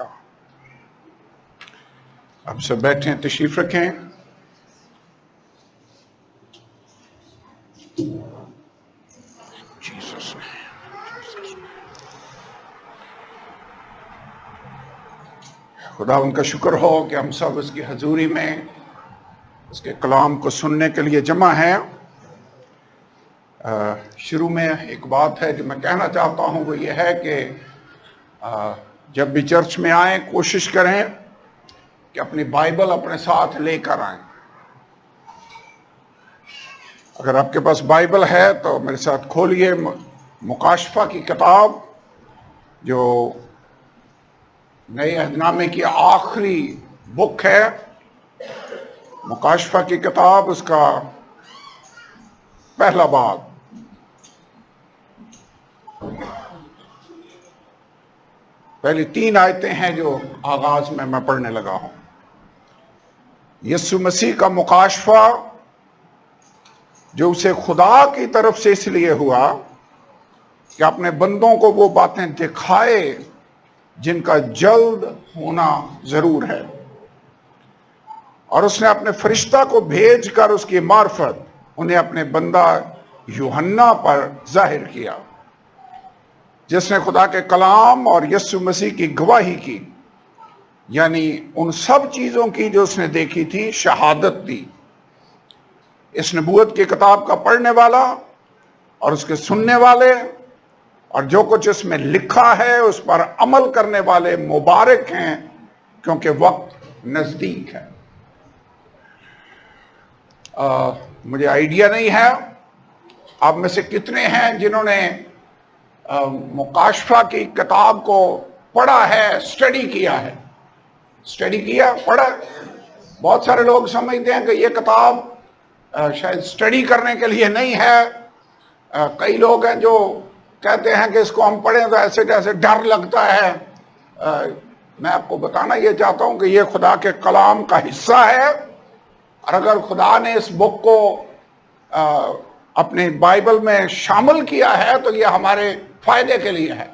گا۔ اب سب بیٹھیں، تشریف رکھیں۔ خدا ان کا شکر ہو کہ ہم سب اس کی حضوری میں اس کے کلام کو سننے کے لیے جمع ہیں۔ شروع میں ایک بات ہے جو میں کہنا چاہتا ہوں، وہ یہ ہے کہ جب بھی چرچ میں آئیں کوشش کریں کہ اپنی بائبل اپنے ساتھ لے کر آئیں۔ اگر آپ کے پاس بائبل ہے تو میرے ساتھ کھولیے مکاشفہ کی کتاب، جو نئے عہد نامے کی آخری بک ہے۔ مکاشفہ کی کتاب، اس کا پہلا باب۔ پہلی 3 آیتیں ہیں جو آغاز میں پڑھنے لگا ہوں۔ یسوع مسیح کا مکاشفہ جو اسے خدا کی طرف سے اس لیے ہوا کہ اپنے بندوں کو وہ باتیں دکھائے جن کا جلد ہونا ضرور ہے، اور اس نے اپنے فرشتہ کو بھیج کر اس کی معرفت انہیں اپنے بندہ یوحنا پر ظاہر کیا، جس نے خدا کے کلام اور یسوع مسیح کی گواہی کی، یعنی ان سب چیزوں کی جو اس نے دیکھی تھی شہادت دی۔ اس نبوت کی کتاب کا پڑھنے والا اور اس کے سننے والے اور جو کچھ اس میں لکھا ہے اس پر عمل کرنے والے مبارک ہیں، کیونکہ وقت نزدیک ہے۔ مجھے آئیڈیا نہیں ہے آپ میں سے کتنے ہیں جنہوں نے مکاشفہ کی کتاب کو پڑھا ہے، اسٹڈی کیا ہے۔ اسٹڈی کیا، پڑھا؟ بہت سارے لوگ سمجھتے ہیں کہ یہ کتاب شاید اسٹڈی کرنے کے لیے نہیں ہے۔ کئی لوگ ہیں جو کہتے ہیں کہ اس کو ہم پڑھیں تو ایسے جیسے ڈر لگتا ہے۔ میں آپ کو بتانا یہ چاہتا ہوں کہ یہ خدا کے کلام کا حصہ ہے، اور اگر خدا نے اس بک کو اپنے بائبل میں شامل کیا ہے تو یہ ہمارے فائدے کے لیے ہے۔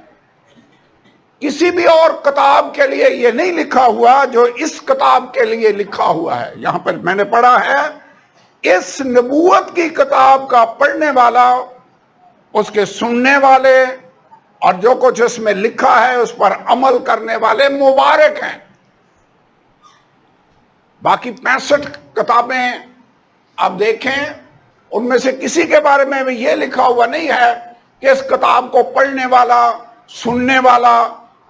کسی بھی اور کتاب کے لیے یہ نہیں لکھا ہوا جو اس کتاب کے لیے لکھا ہوا ہے۔ یہاں پر میں نے پڑھا ہے، اس نبوت کی کتاب کا پڑھنے والا، اس کے سننے والے اور جو کچھ اس میں لکھا ہے اس پر عمل کرنے والے مبارک ہیں۔ باقی 65 کتابیں آپ دیکھیں، ان میں سے کسی کے بارے میں بھی یہ لکھا ہوا نہیں ہے کہ اس کتاب کو پڑھنے والا، سننے والا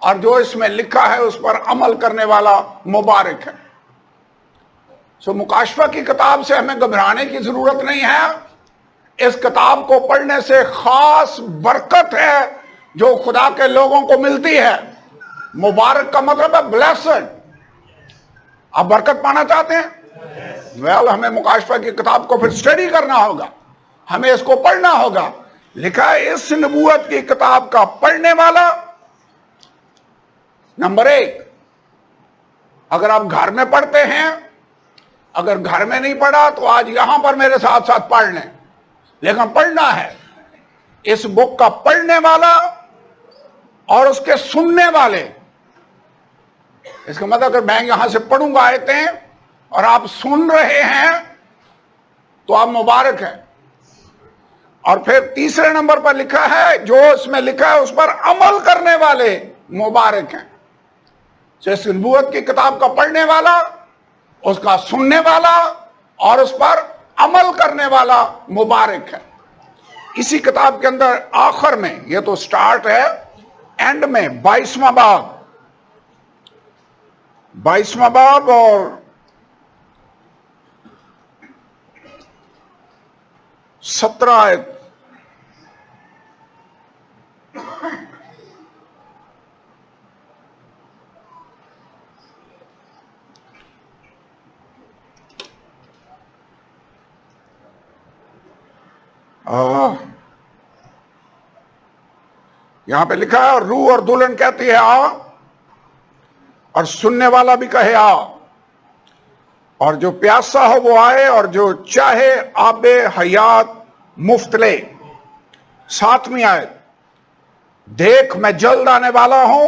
اور جو اس میں لکھا ہے اس پر عمل کرنے والا مبارک ہے۔ سو مکاشفہ کی کتاب سے ہمیں گھبرانے کی ضرورت نہیں ہے۔ اس کتاب کو پڑھنے سے خاص برکت ہے جو خدا کے لوگوں کو ملتی ہے۔ مبارک کا مطلب ہے بلیسڈ۔ آپ برکت پانا چاہتے ہیں؟ ہمیں مکاشفہ کی کتاب کو پھر اسٹڈی کرنا ہوگا، ہمیں اس کو پڑھنا ہوگا۔ لکھا ہے اس نبوت کی کتاب کا پڑھنے والا، نمبر 1۔ اگر آپ گھر میں پڑھتے ہیں، اگر گھر میں نہیں پڑھا تو آج یہاں پر میرے ساتھ ساتھ پڑھ لیں، لیکن پڑھنا ہے۔ اس بک کا پڑھنے والا اور اس کے سننے والے۔ اس کا مطلب اگر میں یہاں سے پڑھوں گا آیتیں اور آپ سن رہے ہیں تو آپ مبارک ہیں۔ اور پھر تیسرے نمبر پر لکھا ہے جو اس میں لکھا ہے اس پر عمل کرنے والے مبارک ہیں۔ اس نبوت کی کتاب کا پڑھنے والا، اس کا سننے والا اور اس پر عمل کرنے والا مبارک ہے۔ اسی کتاب کے اندر آخر میں، یہ تو سٹارٹ ہے، اینڈ میں 22واں باب، 22واں باب اور 17 آیت۔ یہاں پہ لکھا ہے، روح اور دلہن کہتی ہے آ، اور سننے والا بھی کہے آ، اور جو پیاسا ہو وہ آئے، اور جو چاہے آب حیات مفت لے۔ 7ویں آیت، دیکھ میں جلد آنے والا ہوں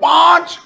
5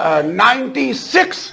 96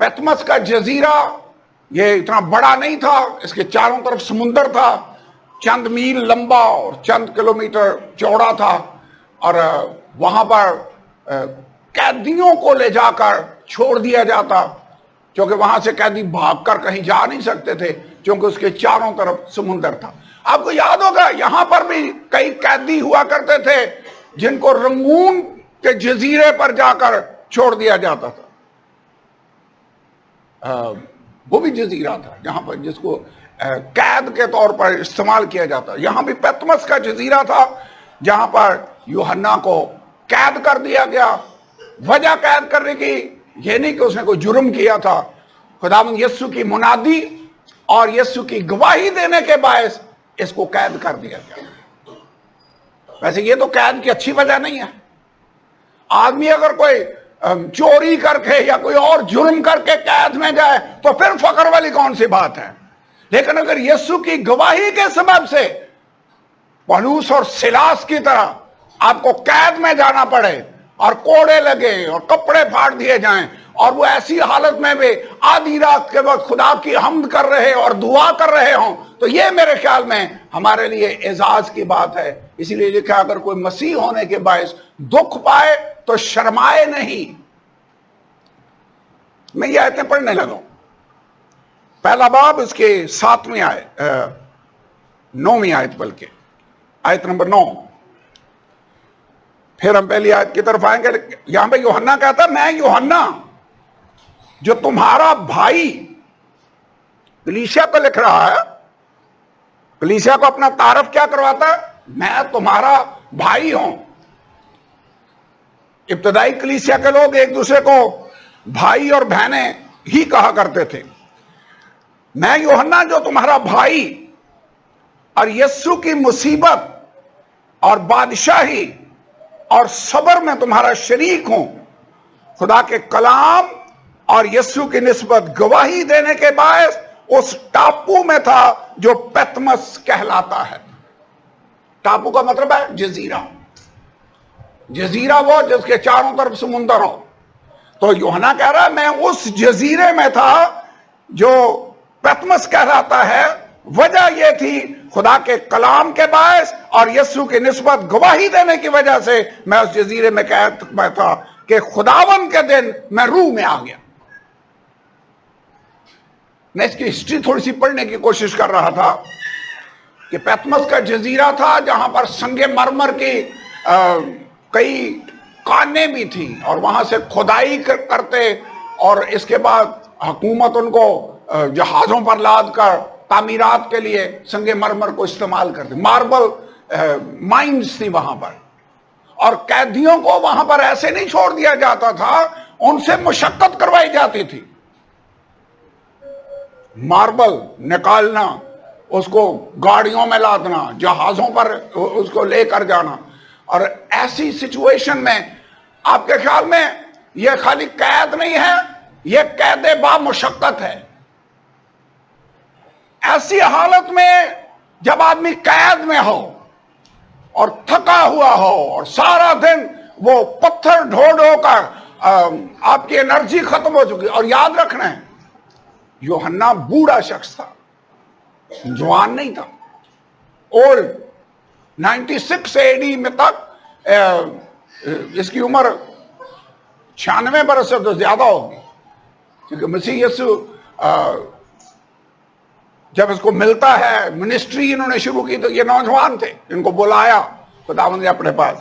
پیتمس کا جزیرہ یہ اتنا بڑا نہیں تھا، اس کے چاروں طرف سمندر تھا، چند میل لمبا اور چند کلومیٹر چوڑا تھا، اور وہاں پر قیدیوں کو لے جا کر چھوڑ دیا جاتا، کیونکہ وہاں سے قیدی بھاگ کر کہیں جا نہیں سکتے تھے، کیونکہ اس کے چاروں طرف سمندر تھا۔ آپ کو یاد ہوگا یہاں پر بھی کئی قیدی ہوا کرتے تھے جن کو رنگون کے جزیرے پر جا کر چھوڑ دیا جاتا تھا۔ وہ بھی جزیرہ تھا جہاں پر جس کو قید کے طور پر استعمال کیا جاتا۔ یہاں بھی پیتمس کا جزیرہ تھا جہاں پر یوحنا کو قید کر دیا گیا۔ وجہ قید کرنے کی یہ نہیں کہ اس نے کوئی جرم کیا تھا، خداوند یسوع کی منادی اور یسوع کی گواہی دینے کے باعث اس کو قید کر دیا گیا۔ ویسے یہ تو قید کی اچھی وجہ نہیں ہے۔ آدمی اگر کوئی چوری کر کے یا کوئی اور جرم کر کے قید میں جائے تو پھر فخر والی کون سی بات ہے، لیکن اگر یسوع کی گواہی کے سبب سے پولس اور سیلاس کی طرح آپ کو قید میں جانا پڑے اور کوڑے لگے اور کپڑے پھاڑ دیے جائیں اور وہ ایسی حالت میں بھی آدھی رات کے وقت خدا کی حمد کر رہے اور دعا کر رہے ہوں، تو یہ میرے خیال میں ہمارے لیے اعزاز کی بات ہے۔ اسی لیے لکھا اگر کوئی مسیح ہونے کے باعث دکھ پائے تو شرمائے نہیں۔ میں یہ آیتیں پڑھنے لگا ہوں۔ پہلا باب اس کے 7ویں آیت 9ویں آیت، بلکہ آیت نمبر 9۔ پھر ہم پہلی آیت کی طرف آئیں گے۔ یہاں پہ یوحنا کہتا ہے میں یوحنا جو تمہارا بھائی، کلیسیا کو لکھ رہا ہے، کلیسیا کو اپنا تعارف کیا کرواتا ہے؟ میں تمہارا بھائی ہوں۔ ابتدائی کلیسیا کے لوگ ایک دوسرے کو بھائی اور بہنیں ہی کہا کرتے تھے۔ میں یوحنا جو تمہارا بھائی اور یسوع کی مصیبت اور بادشاہی اور صبر میں تمہارا شریک ہوں، خدا کے کلام اور یسوع کی نسبت گواہی دینے کے باعث اس ٹاپو میں تھا جو پیتمس کہلاتا ہے۔ ٹاپو کا مطلب ہے جزیرہ، جزیرہ وہ جس کے چاروں طرف سمندر ہو۔ تو یوحنا کہہ رہا ہے میں اس جزیرے میں تھا جو پیتمس کہلاتا ہے۔ وجہ یہ تھی خدا کے کلام کے باعث اور یسوع کی نسبت گواہی دینے کی وجہ سے میں اس جزیرے میں قید میں تھا کہ خداوند کے دن میں روح میں آ گیا۔ میں اس کی ہسٹری تھوڑی سی پڑھنے کی کوشش کر رہا تھا کہ پیتمس کا جزیرہ تھا جہاں پر سنگ مرمر کی کئی کانیں بھی تھی اور وہاں سے کھدائی کرتے، اور اس کے بعد حکومت ان کو جہازوں پر لاد کر تعمیرات کے لیے سنگ مرمر کو استعمال کرتے، ماربل مائنز تھی وہاں پر، اور قیدیوں کو وہاں پر ایسے نہیں چھوڑ دیا جاتا تھا، ان سے مشقت کروائی جاتی تھی۔ ماربل نکالنا، اس کو گاڑیوں میں لادنا، جہازوں پر اس کو لے کر جانا، اور ایسی سچویشن میں آپ کے خیال میں یہ خالی قید نہیں ہے، یہ قید با مشقت ہے۔ ایسی حالت میں جب آدمی قید میں ہو اور تھکا ہوا ہو اور سارا دن وہ پتھر ڈھو ڈھو کر آپ کی انرجی ختم ہو چکی، اور یاد رکھنا ہے یوحنا بوڑھا شخص تھا، جوان نہیں تھا، اولڈ 96 AD میں تک اس کی عمر 96 برس سے تو زیادہ ہوگی، کیونکہ مسیح یسوع جب اس کو ملتا ہے، منسٹری انہوں نے شروع کی تو یہ نوجوان تھے، ان کو بلایا خداوند نے اپنے پاس۔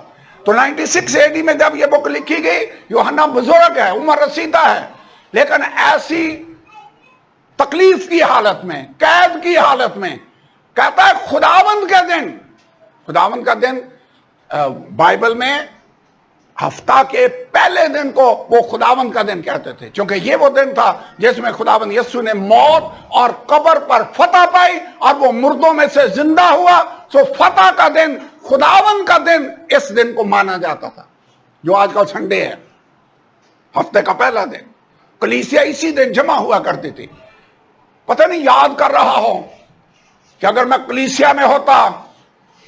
تو 96 AD میں جب یہ بک لکھی گئی، یوحنا بزرگ ہے، عمر رسیدہ ہے، لیکن ایسی تکلیف کی حالت میں، قید کی حالت میں کہتا ہے خداوند کا دن۔ خداوند کا دن بائبل میں ہفتہ کے پہلے دن کو وہ خداوند کا دن کہتے تھے، چونکہ یہ وہ دن تھا جس میں خداوند یسوع نے موت اور قبر پر فتح پائی اور وہ مردوں میں سے زندہ ہوا۔ سو فتح کا دن، خداوند کا دن، اس دن کو مانا جاتا تھا جو آج کا سنڈے ہے، ہفتے کا پہلا دن۔ کلیسیا اسی دن جمع ہوا کرتی تھی۔ پتہ نہیں یاد کر رہا ہوں کہ اگر میں کلیسیا میں ہوتا،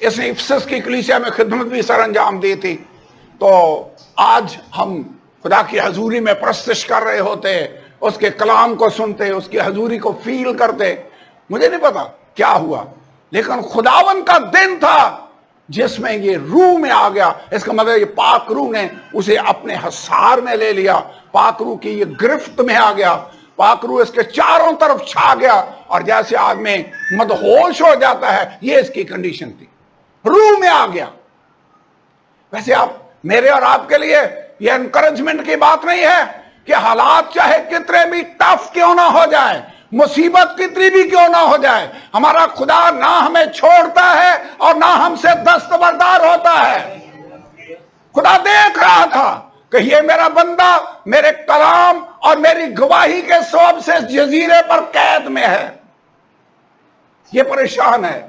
اس نے افسس کی کلیسیا میں خدمت بھی سر انجام دی تھی، تو آج ہم خدا کی حضوری میں پرستش کر رہے ہوتے، اس کے کلام کو سنتے، اس کی حضوری کو فیل کرتے. مجھے نہیں پتا کیا ہوا، لیکن خداون کا دن تھا جس میں یہ روح میں آ گیا. اس کا مطلب یہ پاک روح نے اسے اپنے حصار میں لے لیا، پاک روح کی یہ گرفت میں آ گیا، پاک روح اس کے چاروں طرف چھا گیا، اور جیسے آدمی مدہوش ہو جاتا ہے یہ اس کی کنڈیشن تھی، روح میں آ گیا. ویسے آپ میرے اور آپ کے لیے یہ انکریجمنٹ کی بات نہیں ہے کہ حالات چاہے کتنے بھی ٹف کیوں نہ ہو جائے، مصیبت کتنی بھی کیوں نہ ہو جائے، ہمارا خدا نہ ہمیں چھوڑتا ہے اور نہ ہم سے دستبردار ہوتا ہے. خدا دیکھ رہا تھا کہ یہ میرا بندہ میرے کلام اور میری گواہی کے سبب سے جزیرے پر قید میں ہے، یہ پریشان ہے،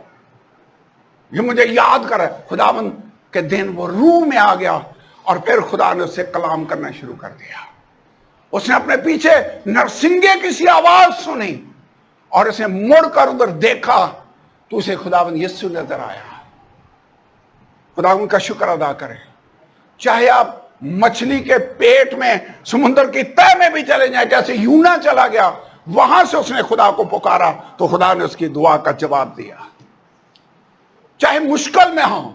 یہ مجھے یاد کرے. خداوند کے دن وہ روح میں آ گیا، اور پھر خدا نے اس سے کلام کرنا شروع کر دیا. اس نے اپنے پیچھے نرسنگے کی سی آواز سنی، اور اسے مڑ کر ادھر دیکھا تو اسے خداوند یسوع نظر آیا. خداوند کا شکر ادا کریں. چاہے آپ مچھلی کے پیٹ میں سمندر کی تہہ میں بھی چلے جائیں، جیسے یونا چلا گیا، وہاں سے اس نے خدا کو پکارا تو خدا نے اس کی دعا کا جواب دیا. چاہے مشکل میں ہوں،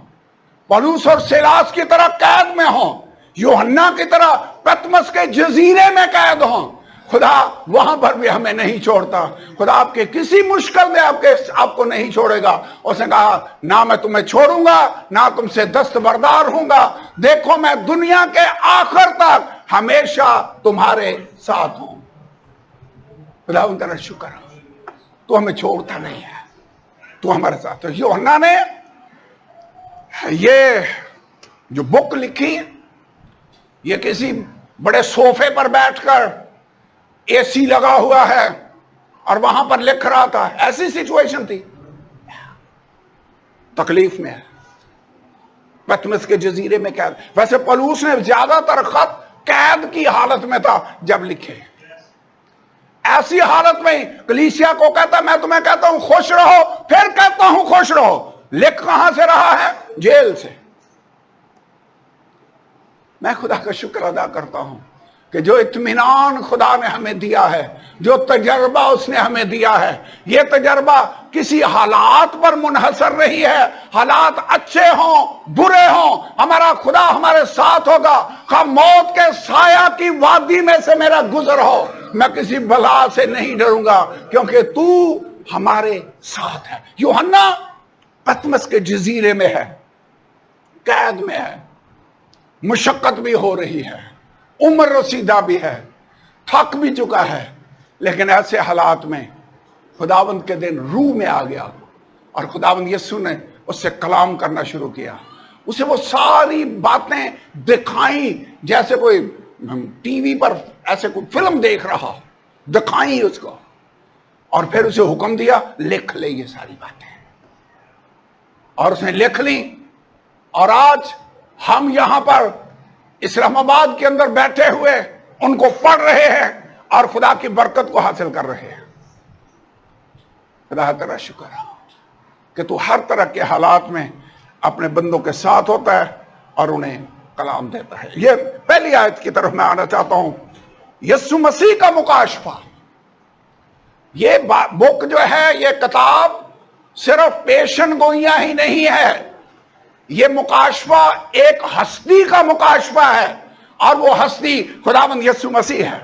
پولس اور سیلاس کی طرح قید میں ہوں، یوحنا کی طرح پتمس کے جزیرے میں قید ہوں، خدا وہاں پر بھی ہمیں نہیں چھوڑتا. خدا آپ کے کسی مشکل میں آپ کو نہیں چھوڑے گا. اس نے کہا نہ میں تمہیں چھوڑوں گا نہ تم سے دستبردار ہوں گا، دیکھو میں دنیا کے آخر تک ہمیشہ تمہارے ساتھ ہوں. خدا ان کا شکر، تو ہمیں چھوڑتا نہیں ہے، تو ہمارے ساتھ. یوحنا نے یہ جو بک لکھی، یہ کسی بڑے صوفے پر بیٹھ کر اے سی لگا ہوا ہے اور وہاں پر لکھ رہا تھا. ایسی سچویشن تھی، تکلیف میں ہے، پتمس کے جزیرے میں قید. ویسے پولس نے زیادہ تر خط قید کی حالت میں تھا جب لکھے. ایسی حالت میں کلیسیا کو کہتا میں تمہیں کہتا ہوں خوش رہو، پھر کہتا ہوں خوش رہو. لکھ کہاں سے رہا ہے؟ جیل سے. میں خدا کا شکر ادا کرتا ہوں کہ جو اطمینان خدا نے ہمیں دیا ہے، جو تجربہ اس نے ہمیں دیا ہے، یہ تجربہ کسی حالات پر منحصر نہیں ہے. حالات اچھے ہوں برے ہوں، ہمارا خدا ہمارے ساتھ ہوگا. خواہ موت کے سایہ کی وادی میں سے میرا گزر ہو، میں کسی بلا سے نہیں ڈروں گا کیونکہ تو ہمارے ساتھ ہے. یوحنا پتمس کے جزیرے میں ہے، قید میں ہے، مشقت بھی ہو رہی ہے، عمر رسیدہ بھی ہے، تھک بھی چکا ہے، لیکن ایسے حالات میں خداوند کے دن روح میں آ گیا، اور خداوند یسوع نے اس سے کلام کرنا شروع کیا. اسے وہ ساری باتیں دکھائیں جیسے کوئی ٹی وی پر ایسے کوئی فلم دیکھ رہا، دکھائیں اس کو، اور پھر اسے حکم دیا لکھ لے یہ ساری باتیں. اور اس نے لکھ لی، اور آج ہم یہاں پر اسلام آباد کے اندر بیٹھے ہوئے ان کو پڑھ رہے ہیں اور خدا کی برکت کو حاصل کر رہے ہیں. خدا تیرا شکر ہے کہ تو ہر طرح کے حالات میں اپنے بندوں کے ساتھ ہوتا ہے اور انہیں کلام دیتا ہے. یہ پہلی آیت کی طرف میں آنا چاہتا ہوں. یسوع مسیح کا مکاشفہ. یہ بک جو ہے، یہ کتاب صرف پیشن گوئیاں ہی نہیں ہے، یہ مکاشفہ ایک ہستی کا مکاشفہ ہے، اور وہ ہستی خداوند یسوع مسیح ہے.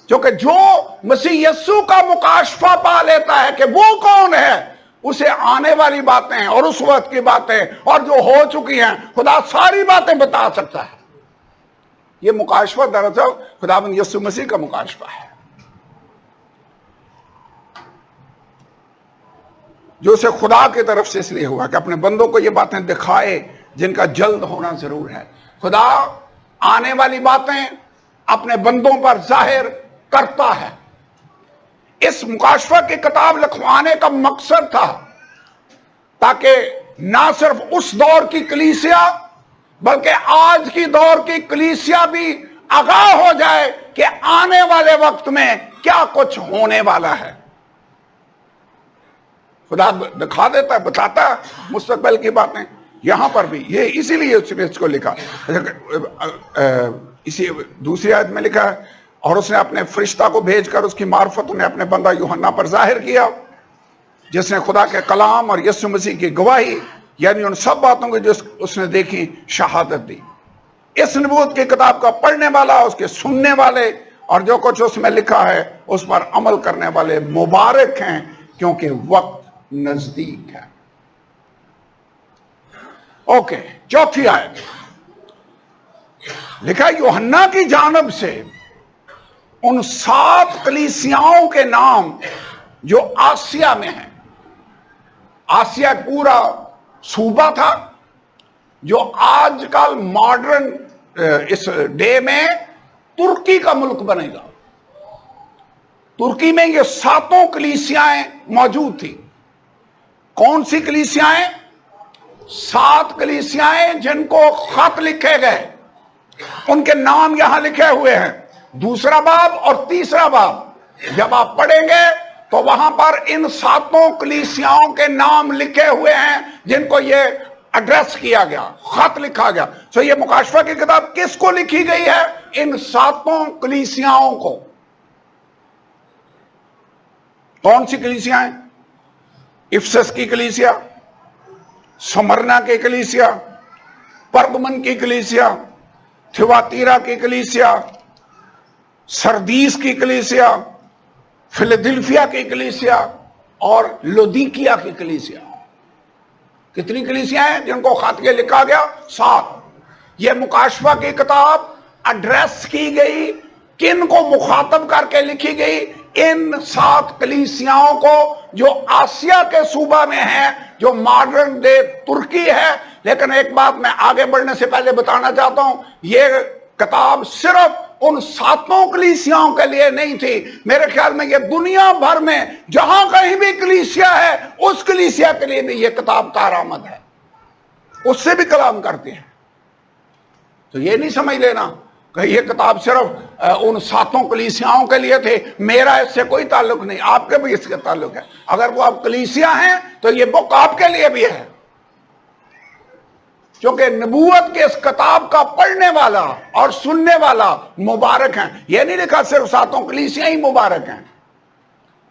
کیونکہ جو مسیح یسوع کا مکاشفہ پا لیتا ہے کہ وہ کون ہے، اسے آنے والی باتیں اور اس وقت کی باتیں اور جو ہو چکی ہیں خدا ساری باتیں بتا سکتا ہے. یہ مکاشفہ دراصل خداوند یسوع مسیح کا مکاشفہ ہے، جو اسے خدا کی طرف سے اس لیے ہوا کہ اپنے بندوں کو یہ باتیں دکھائے جن کا جلد ہونا ضرور ہے. خدا آنے والی باتیں اپنے بندوں پر ظاہر کرتا ہے. اس مکاشفہ کی کتاب لکھوانے کا مقصد تھا تاکہ نہ صرف اس دور کی کلیسیا بلکہ آج کی دور کی کلیسیا بھی آگاہ ہو جائے کہ آنے والے وقت میں کیا کچھ ہونے والا ہے. خدا دکھا دیتا ہے، بتاتا ہے مستقبل کی باتیں. یہاں پر بھی یہ اسی لیے اس کو لکھا. اسی دوسری آیت میں لکھا ہے اور اس نے اپنے فرشتہ کو بھیج کر اس کی معرفت نے اپنے بندہ یوحنا پر ظاہر کیا، جس نے خدا کے کلام اور یسوع مسیح کی گواہی یعنی ان سب باتوں کو جو اس نے دیکھی شہادت دی۔ اس نبوت کی کتاب کا پڑھنے والا، اس کے سننے والے اور جو کچھ اس میں لکھا ہے اس پر عمل کرنے والے مبارک ہیں، کیونکہ وقت نزدیک ہے۔ اوکے، چوتھی آیت لکھا یوحنا کی جانب سے ان 7 کلیسیاؤں کے نام جو آسیا میں ہیں۔ آسیا پورا صوبہ تھا جو آج کل ماڈرن اس ڈے میں ترکی کا ملک بنے گا۔ ترکی میں یہ 7 کلیسیاں موجود تھی۔ کون سی کلیسیاں؟ 7 کلیسیاں جن کو خط لکھے گئے، ان کے نام یہاں لکھے ہوئے ہیں، 2 باب اور 3 باب۔ جب آپ پڑھیں گے تو وہاں پر ان 7 کلیسیاؤں کے نام لکھے ہوئے ہیں جن کو یہ ایڈریس کیا گیا، خط لکھا گیا۔ سو یہ مکاشفہ کی کتاب کس کو لکھی گئی ہے؟ ان 7 کلیسیاؤں کو۔ کون سی کلیسیاں ہیں؟ افسس کی کلیسیا، سمرنا کی کلیسیا، پرگمن کی کلیسیا، تھیواتیرا کی کلیسیا، سردیس کی کلیسیا، فیلڈلفیا کی کلیسیا اور لودیکیا کی کلیسیا۔ کتنی کلیسیاں ہیں جن کو خط کے لکھا گیا؟ 7۔ یہ مکاشفہ کی کتاب ایڈریس کی گئی، کن کو مخاطب کر کے لکھی گئی؟ ان 7 کلیسیاؤں کو جو آسیا کے صوبہ میں ہیں، جو ماڈرن ڈے ترکی ہے۔ لیکن ایک بات میں آگے بڑھنے سے پہلے بتانا چاہتا ہوں، یہ کتاب صرف ان 7 کلیسیاؤں کے لیے نہیں تھی۔ میرے خیال میں یہ دنیا بھر میں جہاں کہیں بھی کلیسیا ہے، اس کلیسیا کے لیے بھی یہ کتاب کارآمد ہے، اس سے بھی کلام کرتے ہیں۔ تو یہ نہیں سمجھ لینا کہ یہ کتاب صرف ان 7 کلیسیاؤں کے لیے تھے، میرا اس سے کوئی تعلق نہیں، آپ کے بھی اس کے تعلق ہے۔ اگر وہ آپ کلیسیا ہیں تو یہ بک آپ کے لیے بھی ہے، کیونکہ نبوت کے اس کتاب کا پڑھنے والا اور سننے والا مبارک ہیں۔ یہ نہیں لکھا صرف 7 کلیسیاں ہی مبارک ہیں،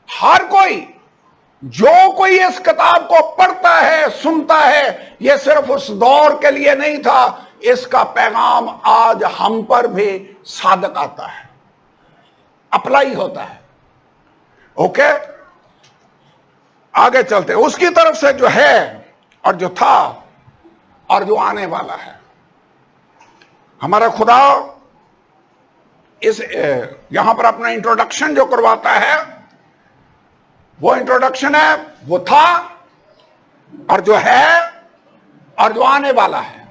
ہر کوئی جو کوئی اس کتاب کو پڑھتا ہے، سنتا ہے۔ یہ صرف اس دور کے لیے نہیں تھا، اس کا پیغام آج ہم پر بھی صادق آتا ہے، اپلائی ہوتا ہے۔ اوکے، آگے چلتے، اس کی طرف سے جو ہے اور جو تھا اور جو آنے والا ہے۔ ہمارا خدا اس یہاں پر اپنا انٹروڈکشن جو کرواتا ہے، وہ انٹروڈکشن ہے، وہ تھا اور جو ہے اور جو آنے والا ہے۔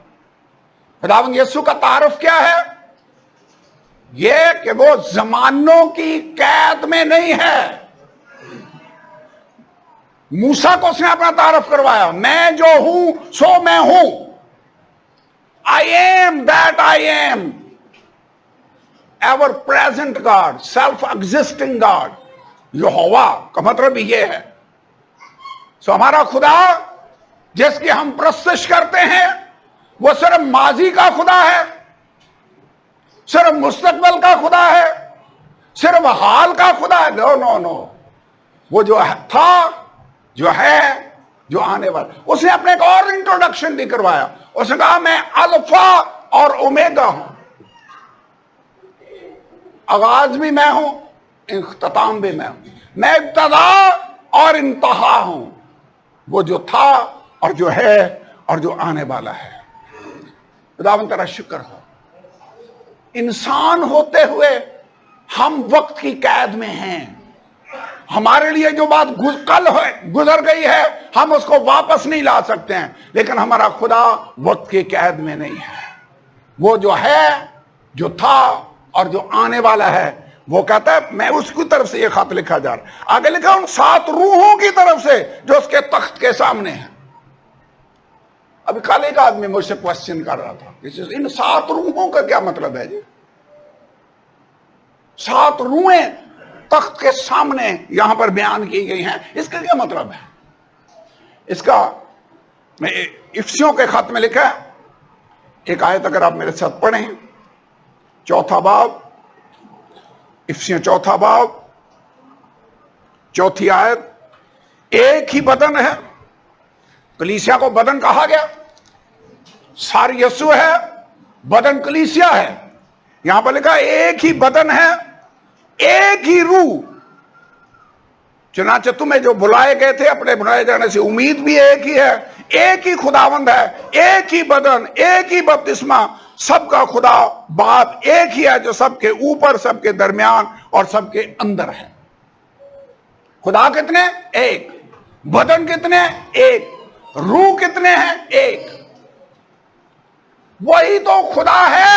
خداوند یسوع کا تعارف کیا ہے؟ یہ کہ وہ زمانوں کی قید میں نہیں ہے۔ موسیٰ کو اس نے اپنا تعارف کروایا، میں جو ہوں سو میں ہوں، I am that I am, ever present God, self-existing God. یہوہ کا مطلب یہ ہے۔ سو ہمارا خدا جس کی ہم پرستش کرتے ہیں، وہ صرف ماضی کا خدا ہے، صرف مستقبل کا خدا ہے، صرف حال کا خدا ہے؟ نو نو نو، وہ جو تھا، جو ہے، جو آنے والا۔ اس نے اپنے ایک اور انٹروڈکشن بھی کروایا، اس نے کہا میں الفا اور اومیگا ہوں، آغاز بھی میں ہوں، اختتام بھی میں ہوں، میں ابتدا اور انتہا ہوں، وہ جو تھا اور جو ہے اور جو آنے والا ہے۔ خداوند تیرا شکر ہو، انسان ہوتے ہوئے ہم وقت کی قید میں ہیں۔ ہمارے لیے جو بات کل گزر گئی ہے، ہم اس کو واپس نہیں لا سکتے ہیں، لیکن ہمارا خدا وقت کی قید میں نہیں ہے۔ وہ جو ہے، جو تھا اور جو آنے والا ہے، وہ کہتا ہے میں اس کی طرف سے یہ خط لکھا جا رہا۔ آگے لکھا ان 7 روحوں کی طرف سے جو اس کے تخت کے سامنے ہیں۔ ابھی کل ایک آدمی مجھ سے کوسچن کر رہا تھا، ان 7 روحوں کا کیا مطلب ہے جی؟ 7 روحیں تخت کے سامنے یہاں پر بیان کی گئی ہیں، اس کا کیا مطلب ہے؟ اس کا میں افسیوں کے خط میں لکھا ہے، ایک آیت اگر آپ میرے ساتھ پڑھیں، 4 باب افسیوں 4 باب 4 آیت، ایک ہی بدن ہے. کلیسیا کو بدن کہا گیا، ساری یسوع ہے، بدن کلیسیا ہے. یہاں پر لکھا ایک ہی بدن ہے، ایک ہی روح. چنانچہ تمہیں جو بلائے گئے تھے اپنے بلائے جانے سے امید بھی ایک ہی ہے. ایک ہی خداوند ہے، ایک ہی بدن، ایک ہی بپتسمہ، سب کا خدا باپ ایک ہی ہے جو سب کے اوپر، سب کے درمیان اور سب کے اندر ہے. خدا کتنے؟ ایک. بدن کتنے؟ ایک. روح کتنے ہیں؟ ایک. وہی تو خدا ہے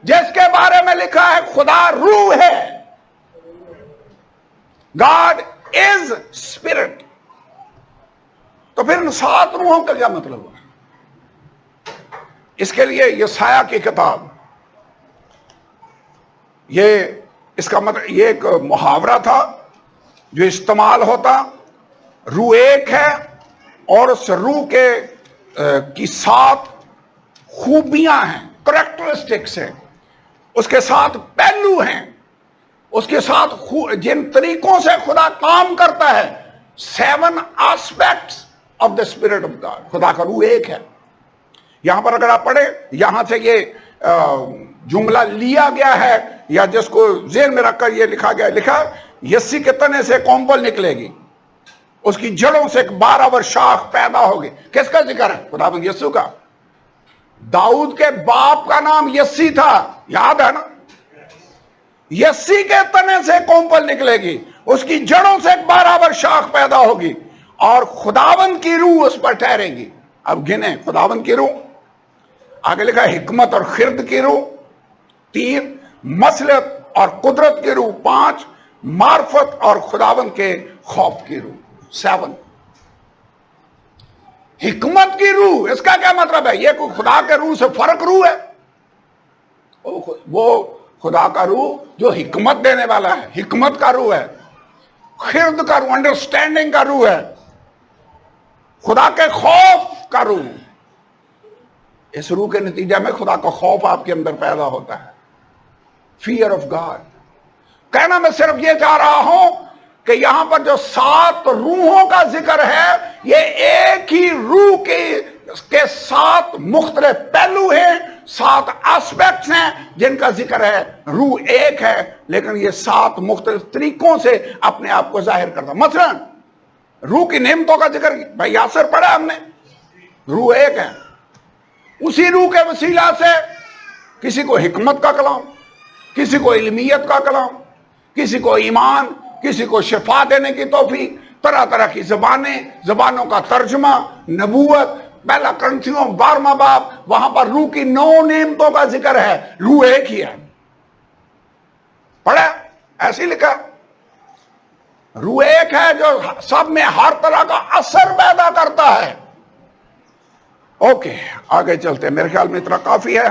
جس کے بارے میں لکھا ہے خدا روح ہے. God is spirit. تو پھر ان 7 روحوں کا کیا مطلب ہے؟ اس کے لیے یسایہ کی کتاب، اس کا مطلب یہ ایک محاورہ تھا جو استعمال ہوتا. روح ایک ہے اور اس روح کی 7 خوبیاں ہیں، کریکٹرسٹکس ہیں، اس کے 7 پہلو ہیں، اس کے ساتھ جن طریقوں سے خدا کام کرتا ہے. 7 aspects of the spirit of God. خدا کا روح ایک ہے. یہاں پر اگر آپ پڑھیں، یہاں سے یہ جملہ لیا گیا ہے یا جس کو ذہن میں رکھ کر یہ لکھا گیا، لکھا یسی کے تنے سے کونپل نکلے گی، اس کی جڑوں سے ایک 12 شاخ پیدا ہوگی. کس کا ذکر ہے؟ خداوند یسوع کا. داؤد کے باپ کا نام یسی تھا، یاد ہے نا؟ یسی کے تنے سے کونپل نکلے گی، اس کی جڑوں سے ایک 12 شاخ پیدا ہوگی اور خداوند کی روح اس پر ٹھہرے گی. اب گنے خداوند کی روح. آگے لکھا حکمت اور خرد کی روح 3، مصلحت اور قدرت کی روح 5، معرفت اور خداوند کے خوف کی روح 7. حکمت کی روح، اس کا کیا مطلب ہے؟ یہ کوئی خدا کے روح سے فرق روح ہے؟ وہ خدا کا روح جو حکمت دینے والا ہے، حکمت کا روح ہے. خرد کا روح، انڈرسٹینڈنگ کا روح ہے. خدا کے خوف کا روح. اس روح کے نتیجہ میں خدا کا خوف آپ کے اندر پیدا ہوتا ہے. Fear of God. کہنا میں صرف یہ چاہ رہا ہوں کہ یہاں پر جو 7 روحوں کا ذکر ہے، یہ ایک ہی روح کے 7 مختلف پہلو ہیں، 7 آسپیکٹس ہیں جن کا ذکر ہے. روح ایک ہے لیکن یہ 7 مختلف طریقوں سے اپنے آپ کو ظاہر کرتا. مثلا روح کی نعمتوں کا ذکر بھائی یاسر پڑھا ہم نے. روح ایک ہے، اسی روح کے وسیلہ سے کسی کو حکمت کا کلام، کسی کو علمیت کا کلام، کسی کو ایمان، کسی کو شفا دینے کی توفیق، طرح طرح کی زبانیں، زبانوں کا ترجمہ، نبوت. پہلا کرنتھیوں 12واں باب، وہاں پر روح کی 9 نعمتوں کا ذکر ہے. روح ایک ہی ہے. پڑھا ایسے لکھا، روح ایک ہے جو سب میں ہر طرح کا اثر پیدا کرتا ہے. اوکے آگے چلتے ہیں. میرے خیال میں اتنا کافی ہے،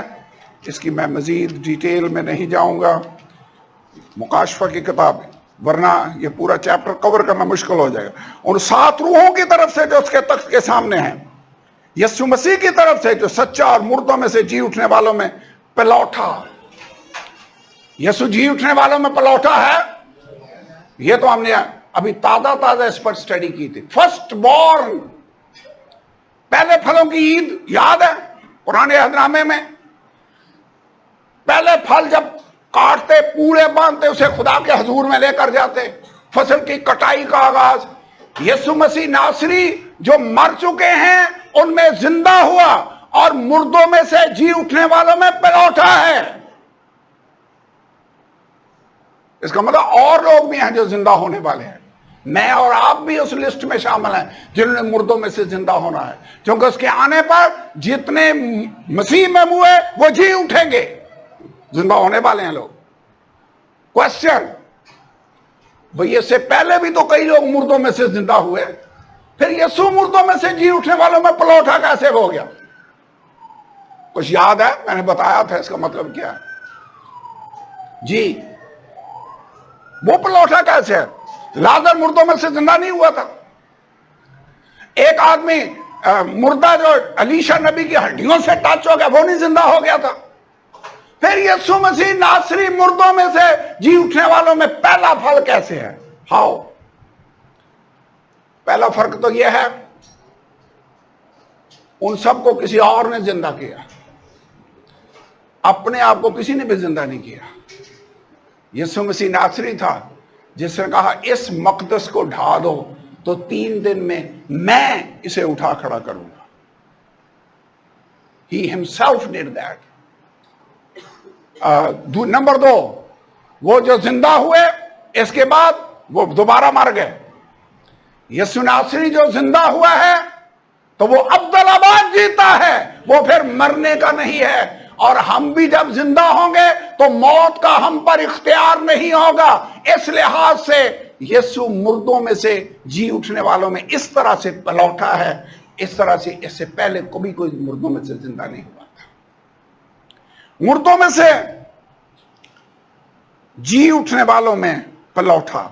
اس کی میں مزید ڈیٹیل میں نہیں جاؤں گا. مکاشفہ کی کتاب، ورنہ یہ پورا چیپٹر کور کرنا مشکل ہو جائے گا. ان 7 روحوں کی طرف سے جو اس کے تخت کے سامنے ہیں، یسوع مسیح کی طرف سے جو سچا اور مردوں میں سے جی اٹھنے والوں میں پلوٹا. یسوع جی اٹھنے والوں میں پلوٹا ہے. یہ تو ہم نے ابھی تازہ اس پر سٹڈی کی تھی. فرسٹ بورن، پہلے پھلوں کی عید یاد ہے پرانے عہد نامے میں. پہلے پھل جب کاٹتے، پورے باندھتے، اسے خدا کے حضور میں لے کر جاتے. فصل کی کٹائی کا آغاز. یسوع مسیح ناصری جو مر چکے ہیں ان میں زندہ ہوا اور مردوں میں سے جی اٹھنے والوں میں پلوٹا ہے. اس کا مطلب اور لوگ بھی ہیں جو زندہ ہونے والے ہیں. میں اور آپ بھی اس لسٹ میں شامل ہیں جنہوں نے مردوں میں سے زندہ ہونا ہے، کیونکہ اس کے آنے پر جتنے مسیح میں ہوئے وہ جی اٹھیں گے، زندہ ہونے والے ہیں لوگ. کوشچن بھئی اس سے پہلے بھی تو کئی لوگ مردوں میں سے زندہ ہوئے، پھر یسوع مردوں میں سے جی اٹھنے والوں میں پلوٹا کیسے ہو گیا؟ کچھ یاد ہے؟ میں نے بتایا تھا اس کا مطلب کیا ہے. جی وہ پلوٹا کیسے ہے؟ لازر مردوں میں سے زندہ نہیں ہوا تھا. ایک آدمی مردہ جو علیشا نبی کی ہڈیوں سے ٹچ ہو گیا وہ نہیں زندہ ہو گیا تھا. پھر یسوع مسیح ناصری مردوں میں سے جی اٹھنے والوں میں پہلا پھل کیسے ہے؟ ہاؤ؟ پہلا فرق تو یہ ہے، ان سب کو کسی اور نے زندہ کیا، اپنے آپ کو کسی نے بھی زندہ نہیں کیا۔ یسوع مسیح ناصری تھا جس نے کہا اس مقدس کو ڈھا دو تو 3 دن میں اسے اٹھا کھڑا کروں گا۔ He himself did that۔ Number 2، وہ جو زندہ ہوئے اس کے بعد وہ دوبارہ مر گئے۔ یسوع ناصری جو زندہ ہوا ہے تو وہ ابدالآباد جیتا ہے، وہ پھر مرنے کا نہیں ہے۔ اور ہم بھی جب زندہ ہوں گے تو موت کا ہم پر اختیار نہیں ہوگا۔ اس لحاظ سے یسوع مردوں میں سے جی اٹھنے والوں میں اس طرح سے پلوٹا ہے، اس طرح سے اس سے پہلے کبھی کوئی مردوں میں سے زندہ نہیں ہوا تھا۔ مردوں میں سے جی اٹھنے والوں میں پلوٹا،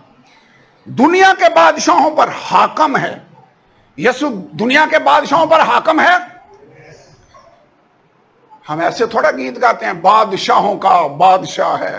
دنیا کے بادشاہوں پر حاکم ہے۔ یسوع دنیا کے بادشاہوں پر حاکم ہے۔ ہم ایسے تھوڑا گیت گاتے ہیں، بادشاہوں کا بادشاہ ہے،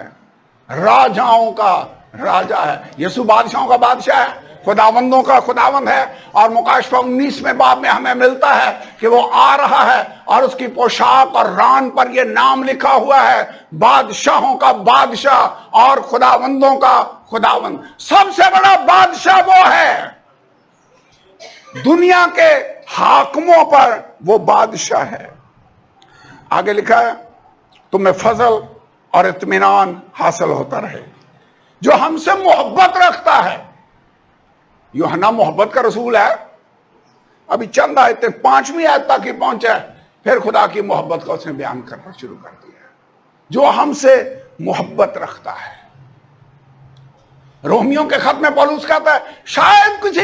راجاؤں کا راجا ہے۔ یسوع بادشاہوں کا بادشاہ ہے، خداوندوں کا خداوند ہے۔ اور مکاشفہ 19ویں باب میں ہمیں ملتا ہے کہ وہ آ رہا ہے اور اس کی پوشاک اور ران پر یہ نام لکھا ہوا ہے، بادشاہوں کا بادشاہ اور خداوندوں کا خداوند۔ سب سے بڑا بادشاہ وہ ہے، دنیا کے حاکموں پر وہ بادشاہ ہے۔ آگے لکھا ہے تمہیں فضل اور اطمینان حاصل ہوتا رہے جو ہم سے محبت رکھتا ہے۔ یوحنا محبت کا رسول ہے۔ ابھی چند آیتیں 5ویں آیت تک ہی پہنچا ہے، پھر خدا کی محبت کا اس نے بیان کرنا شروع کر دیا ہے، جو ہم سے محبت رکھتا ہے۔ رومیوں کے خط میں پولس کہتا ہے شاید کسی